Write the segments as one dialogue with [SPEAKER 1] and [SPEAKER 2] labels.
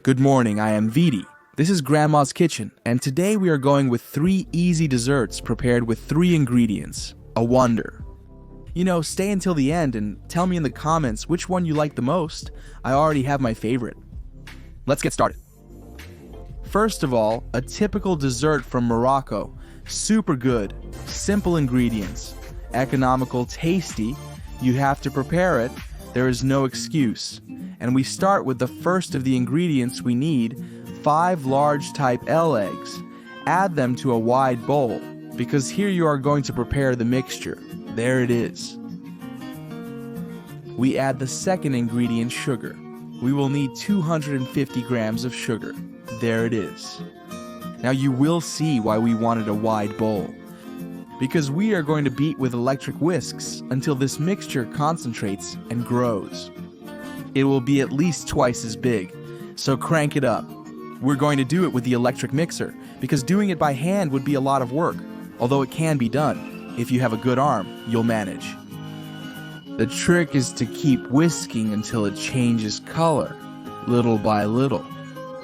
[SPEAKER 1] Good morning, I am Vidi. This is Grandma's Kitchen, and today we are going with 3 easy desserts prepared with 3 ingredients. A wonder. Stay until the end and tell me in the comments which one you like the most. I already have my favorite. Let's get started. First of all, a typical dessert from Morocco. Super good, simple ingredients, economical, tasty. You have to prepare it. There is no excuse. And we start with the first of the ingredients we need, 5 large type L eggs. Add them to a wide bowl, because here you are going to prepare the mixture. There it is. We add the second ingredient, sugar. We will need 250 grams of sugar. There it is. Now you will see why we wanted a wide bowl. Because we are going to beat with electric whisks until this mixture concentrates and grows. It will be at least twice as big, so crank it up. We're going to do it with the electric mixer, because doing it by hand would be a lot of work, although it can be done. If you have a good arm, you'll manage. The trick is to keep whisking until it changes color, little by little.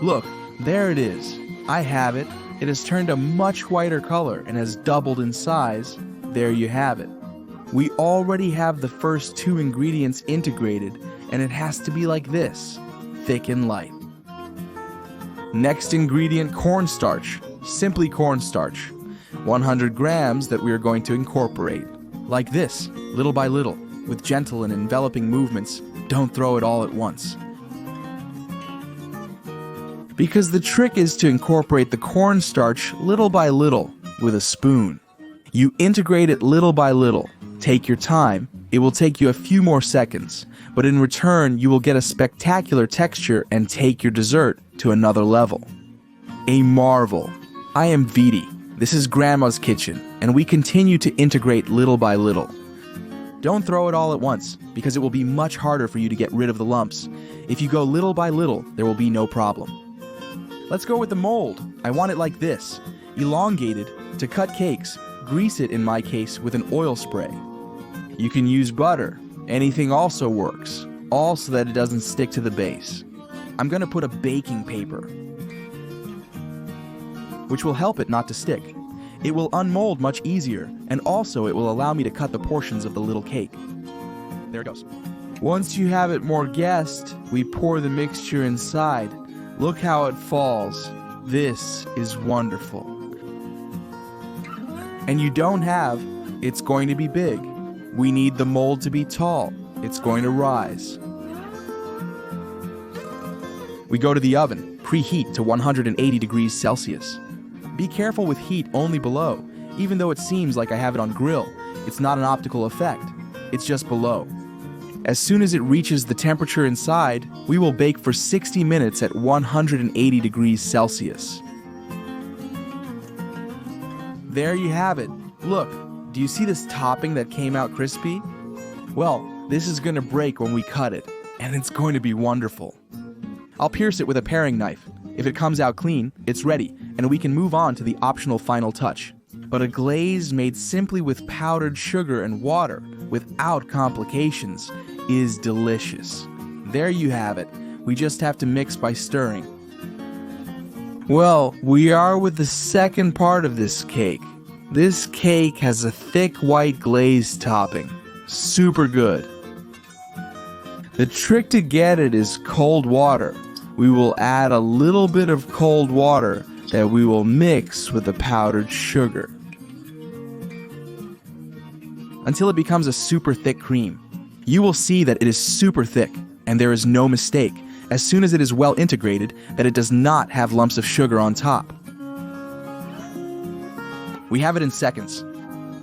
[SPEAKER 1] Look, there it is. I have it. It has turned a much whiter color and has doubled in size. There you have it. We already have the first 2 ingredients integrated, and it has to be like this, thick and light. Next ingredient, cornstarch. Simply cornstarch. 100 grams that we are going to incorporate. Like this, little by little, with gentle and enveloping movements. Don't throw it all at once. Because the trick is to incorporate the cornstarch little by little with a spoon. You integrate it little by little. Take your time. It will take you a few more seconds, but in return you will get a spectacular texture and take your dessert to another level. A marvel. I am Vidi. This is Grandma's Kitchen, and we continue to integrate little by little. Don't throw it all at once, because it will be much harder for you to get rid of the lumps. If you go little by little, there will be no problem. Let's go with the mold. I want it like this, elongated. To cut cakes, grease it in my case with an oil spray. You can use butter. Anything also works, all so that it doesn't stick to the base. I'm going to put a baking paper, which will help it not to stick. It will unmold much easier, and also it will allow me to cut the portions of the little cake. There it goes. Once you have it more guessed, we pour the mixture inside. Look how it falls. This is wonderful. And you don't have, it's going to be big. We need the mold to be tall. It's going to rise. We go to the oven, preheat to 180 degrees Celsius. Be careful with heat only below. Even though it seems like I have it on grill, it's not an optical effect. It's just below. As soon as it reaches the temperature inside, we will bake for 60 minutes at 180 degrees Celsius. There you have it. Look, do you see this topping that came out crispy? Well, this is going to break when we cut it, and it's going to be wonderful. I'll pierce it with a paring knife. If it comes out clean, it's ready, and we can move on to the optional final touch. But a glaze made simply with powdered sugar and water, without complications, is delicious. There you have it. We just have to mix by stirring. Well, we are with the second part of this cake. This cake has a thick white glaze topping. Super good. The trick to get it is cold water. We will add a little bit of cold water that we will mix with the powdered sugar until it becomes a super thick cream. You will see that it is super thick, and there is no mistake, as soon as it is well integrated, that it does not have lumps of sugar on top. We have it in seconds.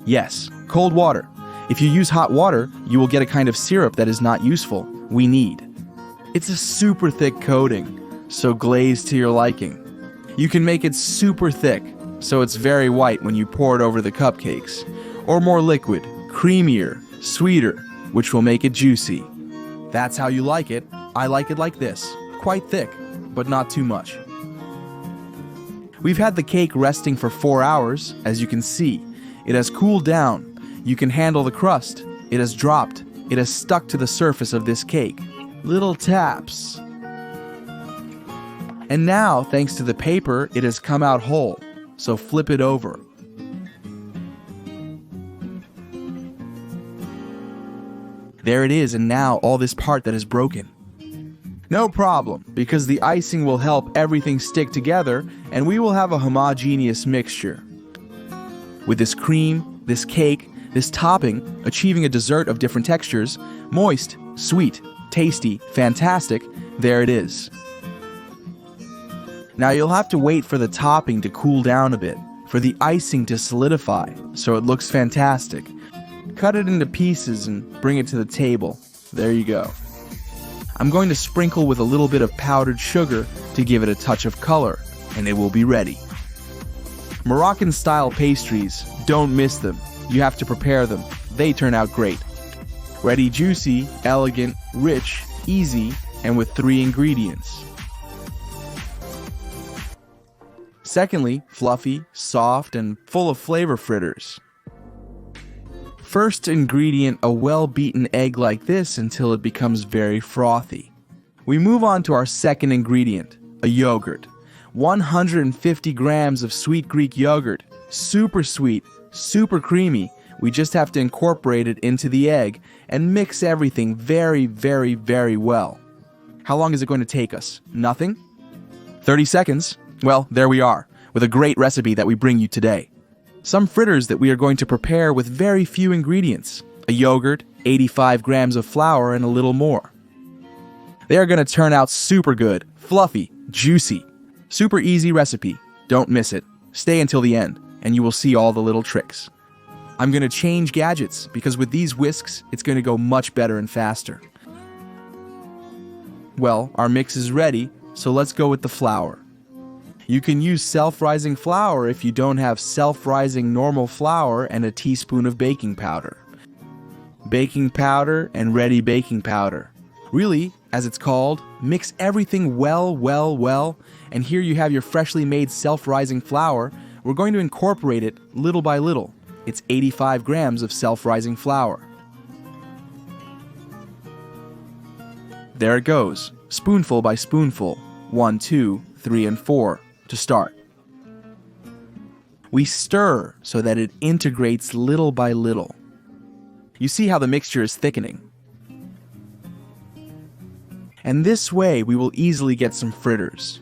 [SPEAKER 1] Yes, cold water. If you use hot water, you will get a kind of syrup that is not useful. We need. It's a super thick coating, so glaze to your liking. You can make it super thick, so it's very white when you pour it over the cupcakes, or more liquid, creamier, sweeter, which will make it juicy. That's how you like it. I like it like this, quite thick, but not too much. We've had the cake resting for 4 hours, as you can see. It has cooled down. You can handle the crust. It has dropped. It has stuck to the surface of this cake. Little taps. And now, thanks to the paper, it has come out whole. So flip it over. There it is, and now all this part that is broken. No problem, because the icing will help everything stick together, and we will have a homogeneous mixture. With this cream, this cake, this topping, achieving a dessert of different textures, moist, sweet, tasty, fantastic, there it is. Now you'll have to wait for the topping to cool down a bit, for the icing to solidify, so it looks fantastic. Cut it into pieces and bring it to the table. There you go. I'm going to sprinkle with a little bit of powdered sugar to give it a touch of color, and it will be ready. Moroccan style pastries, don't miss them. You have to prepare them. They turn out great. Ready juicy, elegant, rich, easy, and with 3 ingredients. Secondly, fluffy, soft, and full of flavor fritters. First ingredient, a well-beaten egg like this until it becomes very frothy. We move on to our second ingredient, a yogurt. 150 grams of sweet Greek yogurt. Super sweet, super creamy. We just have to incorporate it into the egg and mix everything very, very, very well. How long is it going to take us? Nothing? 30 seconds? Well, there we are, with a great recipe that we bring you today. Some fritters that we are going to prepare with very few ingredients. A yogurt, 85 grams of flour, and a little more. They are going to turn out super good, fluffy, juicy. Super easy recipe. Don't miss it. Stay until the end, and you will see all the little tricks. I'm going to change gadgets, because with these whisks, it's going to go much better and faster. Well, our mix is ready, so let's go with the flour. You can use self-rising flour if you don't have self-rising normal flour and a teaspoon of baking powder. Baking powder and ready baking powder. Really, as it's called, mix everything well, and here you have your freshly made self-rising flour. We're going to incorporate it little by little. It's 85 grams of self-rising flour. There it goes, spoonful by spoonful, 1, 2, 3, and 4. To start. We stir so that it integrates little by little. You see how the mixture is thickening. And this way we will easily get some fritters.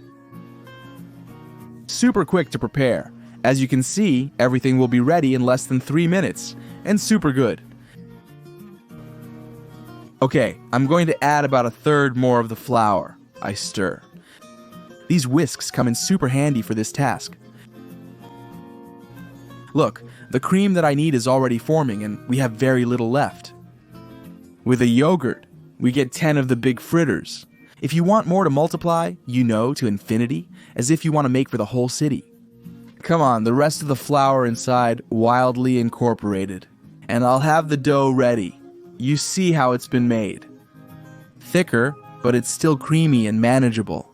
[SPEAKER 1] Super quick to prepare. As you can see, everything will be ready in less than 3 minutes, and super good. Okay, I'm going to add about 1/3 more of the flour. I stir. These whisks come in super handy for this task. Look, the cream that I need is already forming and we have very little left. With a yogurt, we get 10 of the big fritters. If you want more to multiply, to infinity, as if you want to make for the whole city. Come on, the rest of the flour inside wildly incorporated. And I'll have the dough ready. You see how it's been made. Thicker, but it's still creamy and manageable.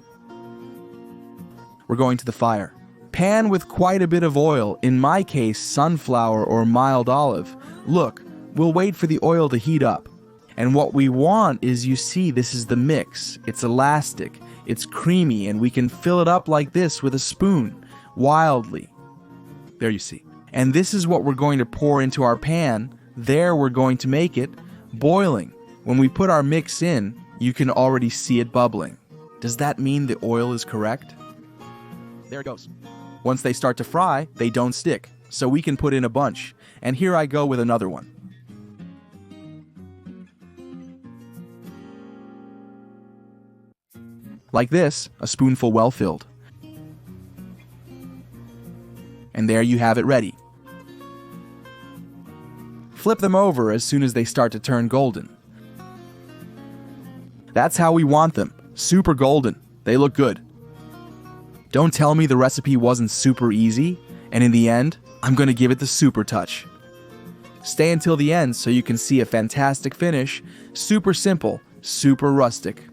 [SPEAKER 1] We're going to the fire. Pan with quite a bit of oil, in my case sunflower or mild olive. Look, we'll wait for the oil to heat up. And what we want is, you see, this is the mix. It's elastic, it's creamy, and we can fill it up like this with a spoon, wildly. There you see. And this is what we're going to pour into our pan. There we're going to make it boiling. When we put our mix in, you can already see it bubbling. Does that mean the oil is correct? There it goes. Once they start to fry, they don't stick, so we can put in a bunch. And here I go with another one. Like this, a spoonful well filled. And there you have it ready. Flip them over as soon as they start to turn golden. That's how we want them, super golden. They look good. Don't tell me the recipe wasn't super easy, and in the end, I'm going to give it the super touch. Stay until the end so you can see a fantastic finish, super simple, super rustic.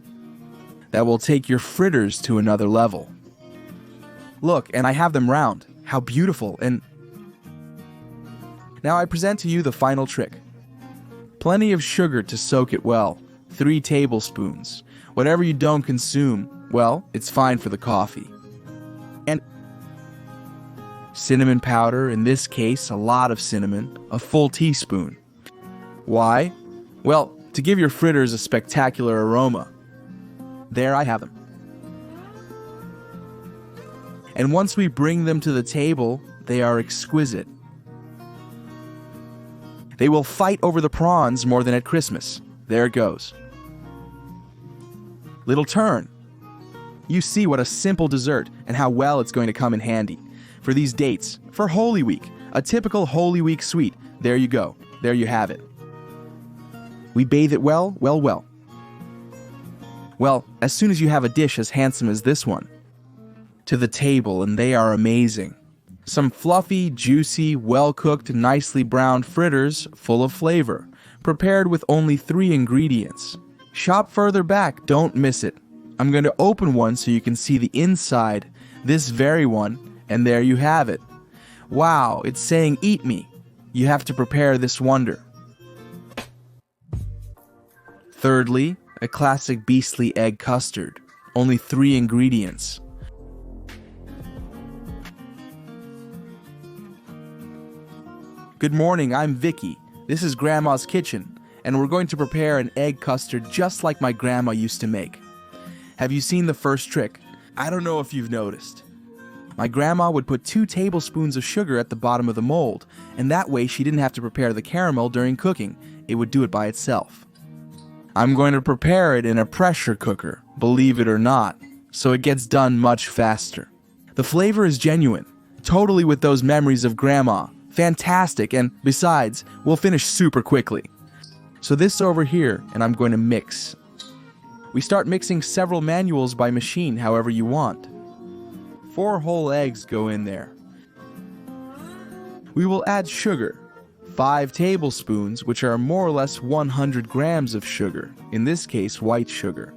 [SPEAKER 1] That will take your fritters to another level. Look, and I have them round. How beautiful, and now I present to you the final trick. Plenty of sugar to soak it well, 3 tablespoons. Whatever you don't consume, Well, it's fine for the coffee. And cinnamon powder, in this case, a lot of cinnamon, a full teaspoon. Why? Well, to give your fritters a spectacular aroma. There I have them. And once we bring them to the table, they are exquisite. They will fight over the prawns more than at Christmas. There it goes. Little turn. You see what a simple dessert and how well it's going to come in handy. For these dates, for Holy Week, a typical Holy Week sweet. There you go. There you have it. We bathe it well. Well, as soon as you have a dish as handsome as this one, to the table, and they are amazing. Some fluffy, juicy, well-cooked, nicely browned fritters full of flavor, prepared with only 3 ingredients. Shop further back, don't miss it. I'm going to open one so you can see the inside, this very one, and there you have it. Wow, it's saying eat me. You have to prepare this wonder. Thirdly, a classic beastly egg custard, only 3 ingredients. Good morning, I'm Vicky. This is Grandma's kitchen, and we're going to prepare an egg custard just like my grandma used to make. Have you seen the first trick? I don't know if you've noticed. My grandma would put 2 tablespoons of sugar at the bottom of the mold, and that way she didn't have to prepare the caramel during cooking. It would do it by itself. I'm going to prepare it in a pressure cooker, believe it or not, so it gets done much faster. The flavor is genuine, totally with those memories of Grandma. Fantastic, and besides, we'll finish super quickly. So this over here, and I'm going to mix. We start mixing several manuals by machine, however you want. 4 whole eggs go in there. We will add sugar, 5 tablespoons, which are more or less 100 grams of sugar, in this case white sugar.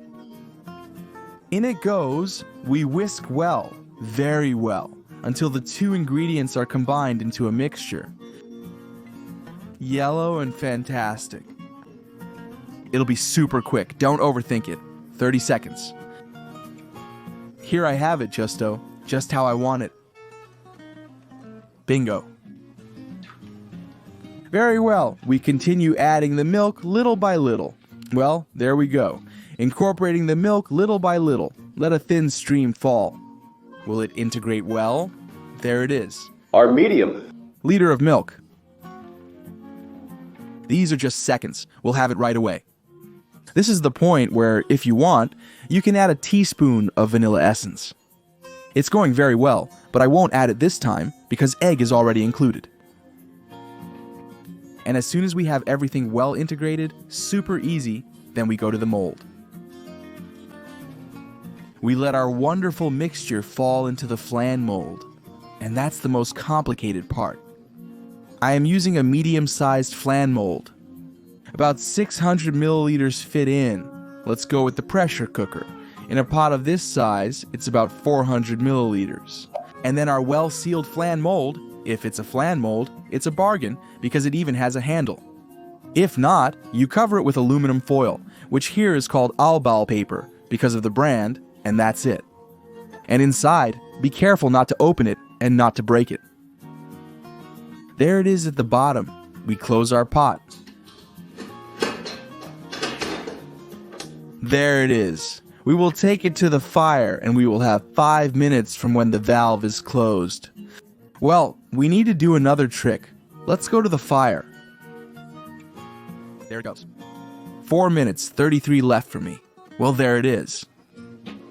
[SPEAKER 1] In it goes, we whisk well, very well, until the 2 ingredients are combined into a mixture. Yellow and fantastic. It'll be super quick, don't overthink it. 30 seconds. Here I have it, Justo, just how I want it. Bingo. Very well, we continue adding the milk little by little. Well, there we go. Incorporating the milk little by little. Let a thin stream fall. Will it integrate well? There it is.
[SPEAKER 2] Our medium.
[SPEAKER 1] Liter of milk. These are just seconds. We'll have it right away. This is the point where, if you want, you can add a teaspoon of vanilla essence. It's going very well, but I won't add it this time because egg is already included. And as soon as we have everything well integrated, super easy, then we go to the mold. We let our wonderful mixture fall into the flan mold, and that's the most complicated part. I am using a medium-sized flan mold. About 600 milliliters fit in. Let's go with the pressure cooker. In a pot of this size, it's about 400 milliliters. And then our well-sealed flan mold, if it's a flan mold, it's a bargain because it even has a handle. If not, you cover it with aluminum foil, which here is called Albal paper because of the brand, and that's it. And inside, be careful not to open it and not to break it. There it is at the bottom. We close our pot. There it is. We will take it to the fire and we will have 5 minutes from when the valve is closed. Well, we need to do another trick. Let's go to the fire. There it goes. 4 minutes, 33 left for me. Well, there it is.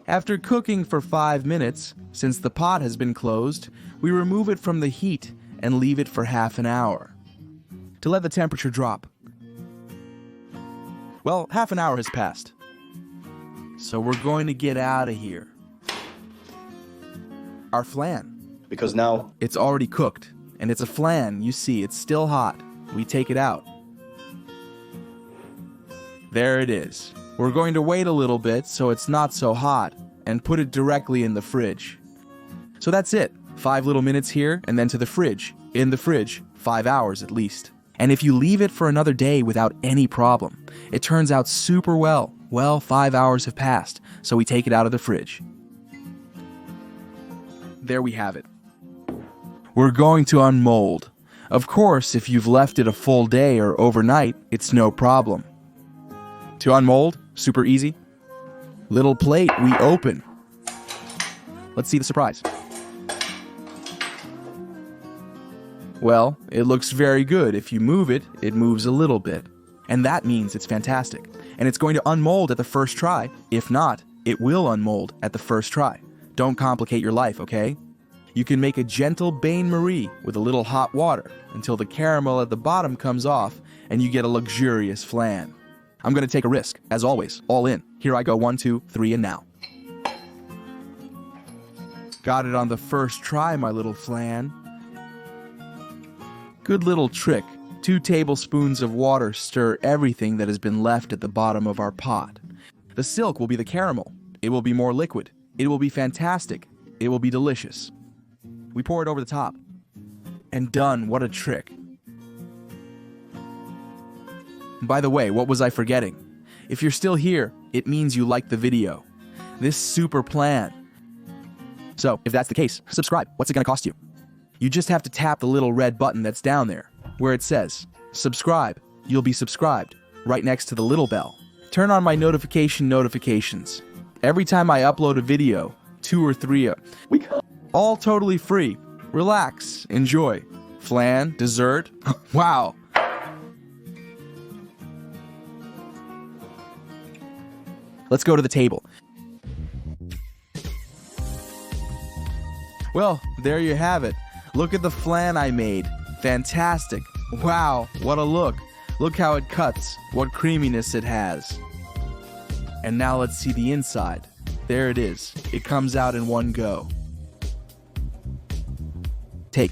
[SPEAKER 1] After cooking for 5 minutes, since the pot has been closed, we remove it from the heat and leave it for half an hour to let the temperature drop. Well, half an hour has passed. So we're going to get out of here. Our flan.
[SPEAKER 2] Because now
[SPEAKER 1] It's already cooked, and it's a flan. You see, it's still hot. We take it out. There it is. We're going to wait a little bit so it's not so hot, and put it directly in the fridge. So that's it. 5 little minutes here, and then to the fridge. In the fridge, 5 hours at least. And if you leave it for another day without any problem, it turns out super well. Well, 5 hours have passed, so we take it out of the fridge. There we have it. We're going to unmold. Of course, if you've left it a full day or overnight, it's no problem. To unmold, super easy. Little plate we open. Let's see the surprise. Well, it looks very good. If you move it, it moves a little bit. And that means it's fantastic. And it's going to unmold at the first try. If not, it will unmold at the first try. Don't complicate your life, okay? You can make a gentle bain-marie with a little hot water until the caramel at the bottom comes off and you get a luxurious flan. I'm going to take a risk, as always, all in. Here I go, 1, 2, 3, and now. Got it on the first try, my little flan. Good little trick. 2 tablespoons of water stir everything that has been left at the bottom of our pot. The silk will be the caramel. It will be more liquid. It will be fantastic. It will be delicious. We pour it over the top. And done. What a trick. By the way, what was I forgetting? If you're still here, it means you liked the video. This super plan. So, if that's the case, subscribe. What's it going to cost you? You just have to tap the little red button that's down there, where it says, subscribe. You'll be subscribed, right next to the little bell. Turn on my notifications. Every time I upload a video, 2 or 3, all totally free. Relax, enjoy. Flan, dessert, wow. Let's go to the table. Well, there you have it. Look at the flan I made. Fantastic. Wow, what a look. Look how it cuts, what creaminess it has. And now let's see the inside. There it is. It comes out in one go. Take.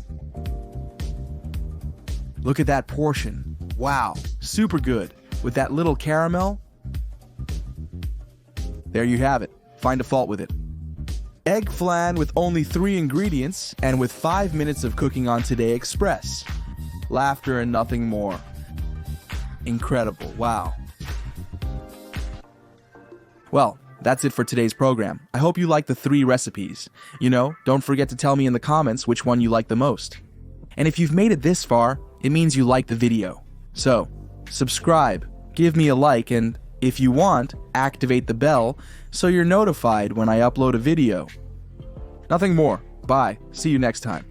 [SPEAKER 1] Look at that portion. Wow, super good. With that little caramel. There you have it. Find a fault with it. Egg flan with only 3 ingredients and with 5 minutes of cooking on Today Express. Laughter and nothing more. Incredible, wow. Well, that's it for today's program. I hope you liked the 3 recipes. Don't forget to tell me in the comments which one you like the most. And if you've made it this far, it means you like the video. So, subscribe, give me a like, and if you want, activate the bell so you're notified when I upload a video. Nothing more. Bye. See you next time.